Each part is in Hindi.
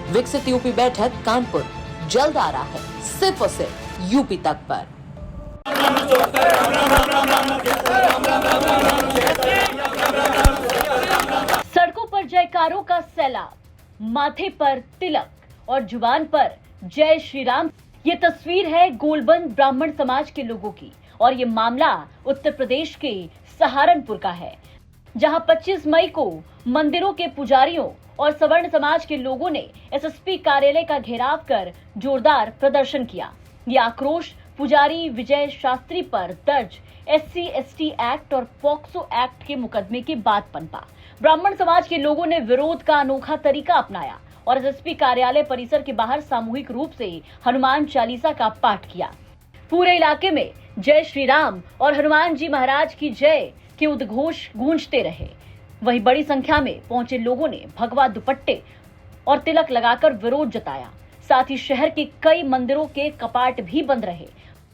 विकसित यूपी बैठक कानपुर जल्द आ रहा है सिर्फ और सिर्फ यूपी तक पर। सड़कों पर जयकारों का सैलाब, माथे पर तिलक और जुबान पर जय श्री राम। ये तस्वीर है गोलबंद ब्राह्मण समाज के लोगों की और ये मामला उत्तर प्रदेश के सहारनपुर का है, जहां 25 मई को मंदिरों के पुजारियों और सवर्ण समाज के लोगों ने एसएसपी कार्यालय का घेराव कर जोरदार प्रदर्शन किया। ये आक्रोश पुजारी विजय शास्त्री पर दर्ज SC/ST एक्ट और पॉक्सो एक्ट के मुकदमे के बाद पनपा। ब्राह्मण समाज के लोगों ने विरोध का अनोखा तरीका अपनाया और एसएसपी कार्यालय परिसर के बाहर सामूहिक रूप से हनुमान चालीसा का पाठ किया। पूरे इलाके में जय श्री राम और हनुमान जी महाराज की जय के उद्घोष गूंजते रहे। वहीं बड़ी संख्या में पहुंचे लोगों ने भगवा दुपट्टे और तिलक लगाकर विरोध जताया। साथ ही शहर के कई मंदिरों के कपाट भी बंद रहे।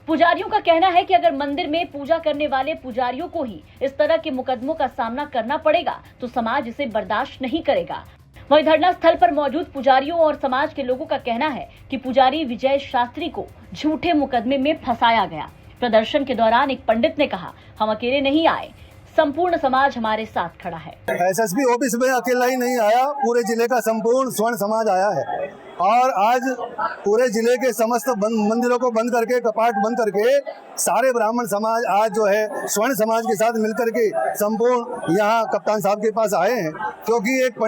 पुजारियों का कहना है कि अगर मंदिर में पूजा करने वाले पुजारियों को ही इस तरह के मुकदमों का सामना करना पड़ेगा तो समाज इसे बर्दाश्त नहीं करेगा। वहीं धरना स्थल पर मौजूद पुजारियों और समाज के लोगों का कहना है कि पुजारी विजय शास्त्री को झूठे मुकदमे में फंसाया गया। प्रदर्शन के दौरान एक पंडित ने कहा, हम अकेले नहीं आए, संपूर्ण समाज हमारे साथ खड़ा है। एसएसपी ऑफिस में अकेला ही नहीं आया, पूरे जिले का संपूर्ण स्वर्ण समाज आया है और आज पूरे जिले के समस्त मंदिरों को बंद करके, कपाट बंद करके सारे ब्राह्मण समाज आज जो है स्वर्ण समाज के साथ मिलकर के संपूर्ण यहाँ कप्तान साहब के पास आए हैं, क्योंकि एक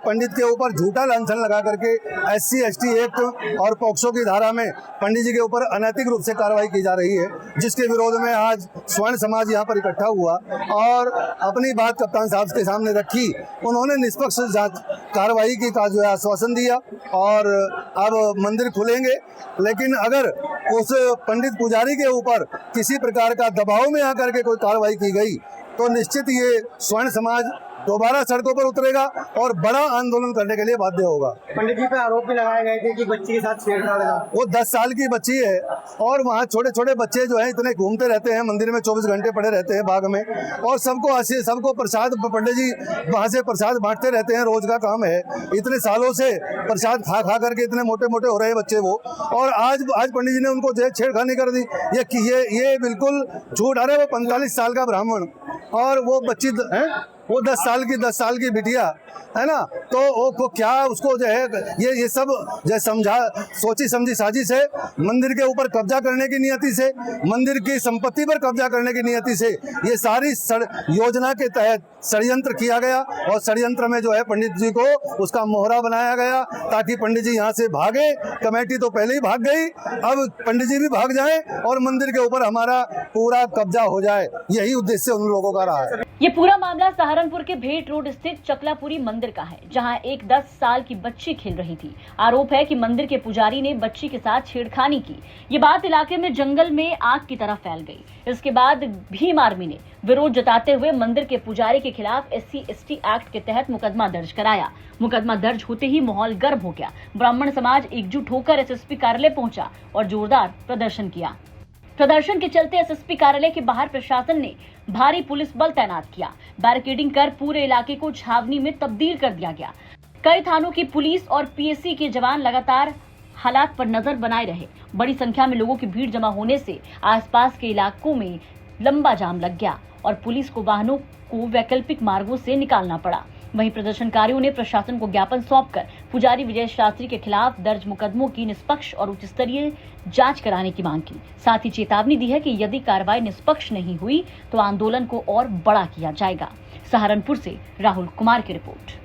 पंडित के ऊपर झूठा लांछन लगा करके SC/ST एक्ट और पॉक्सो की धारा में पंडित जी के ऊपर अनैतिक रूप से कार्रवाई की जा रही है, जिसके विरोध में आज स्वर्ण समाज यहाँ पर इकट्ठा हुआ और अपनी बात कप्तान साहब के सामने रखी। उन्होंने निष्पक्ष जांच कार्रवाई की का जो है आश्वासन दिया और अब मंदिर खुलेंगे, लेकिन अगर उस पंडित पुजारी के ऊपर किसी प्रकार का दबाव में आकर के कोई कार्रवाई की गई तो निश्चित ये स्वर्ण समाज दोबारा सड़कों पर उतरेगा और बड़ा आंदोलन करने के लिए बाध्य होगा। पंडित जी पे आरोप भी लगाए गए थे कि बच्ची के साथ छेड़छाड़ का। वो 10 साल की बच्ची है और वहाँ छोटे छोटे बच्चे जो हैं इतने घूमते रहते हैं, मंदिर में 24 घंटे पड़े रहते हैं बाग में और सबको प्रसाद, पंडित जी वहाँ से प्रसाद बांटते रहते हैं, रोज का काम है। इतने सालों से प्रसाद खा खा करके इतने मोटे मोटे हो रहे हैं बच्चे वो, और आज पंडित जी ने उनको जो है छेड़खानी कर दी। ये बिल्कुल झूठ। अरे वो 45 साल का ब्राह्मण और वो बच्ची है, वो 10 साल की बिटिया है ना, तो वो क्या उसको जो है ये सब जो सोची समझी साजिश है। मंदिर के ऊपर कब्जा करने की नियति से, मंदिर की संपत्ति पर कब्जा करने की नियति से ये सारी योजना के तहत षड्यंत्र किया गया और षड्यंत्र में जो है पंडित जी को उसका मोहरा बनाया गया ताकि पंडित जी यहाँ से भागे। कमेटी तो पहले ही भाग गई, अब पंडित जी भी भाग जाएं और मंदिर के ऊपर हमारा पूरा कब्जा हो जाए, यही उद्देश्य उन लोगों का रहा है। ये पूरा मामला सहारनपुर के भेट रोड स्थित चकलापुरी मंदिर का है, जहां एक 10 साल की बच्ची खेल रही थी। आरोप है कि मंदिर के पुजारी ने बच्ची के साथ छेड़खानी की। ये बात इलाके में जंगल में आग की तरह फैल गई। इसके बाद भीम आर्मी ने विरोध जताते हुए मंदिर के पुजारी के खिलाफ SC/ST एक्ट के तहत मुकदमा दर्ज कराया। मुकदमा दर्ज होते ही माहौल गर्म हो गया। ब्राह्मण समाज एकजुट होकर SSP कार्यालय पहुंचा और जोरदार प्रदर्शन किया। प्रदर्शन के चलते SSP कार्यालय के बाहर प्रशासन ने भारी पुलिस बल तैनात किया। बैरिकेडिंग कर पूरे इलाके को छावनी में तब्दील कर दिया गया। कई थानों की पुलिस और PSC के जवान लगातार हालात पर नजर बनाए रहे। बड़ी संख्या में लोगों की भीड़ जमा होने से आसपास के इलाकों में लंबा जाम लग गया और पुलिस को वाहनों को वैकल्पिक मार्गों से निकालना पड़ा। वहीं प्रदर्शनकारियों ने प्रशासन को ज्ञापन सौंपकर पुजारी विजय शास्त्री के खिलाफ दर्ज मुकदमों की निष्पक्ष और उच्च स्तरीय जांच कराने की मांग की। साथ ही चेतावनी दी है कि यदि कार्रवाई निष्पक्ष नहीं हुई तो आंदोलन को और बड़ा किया जाएगा। सहारनपुर से राहुल कुमार की रिपोर्ट।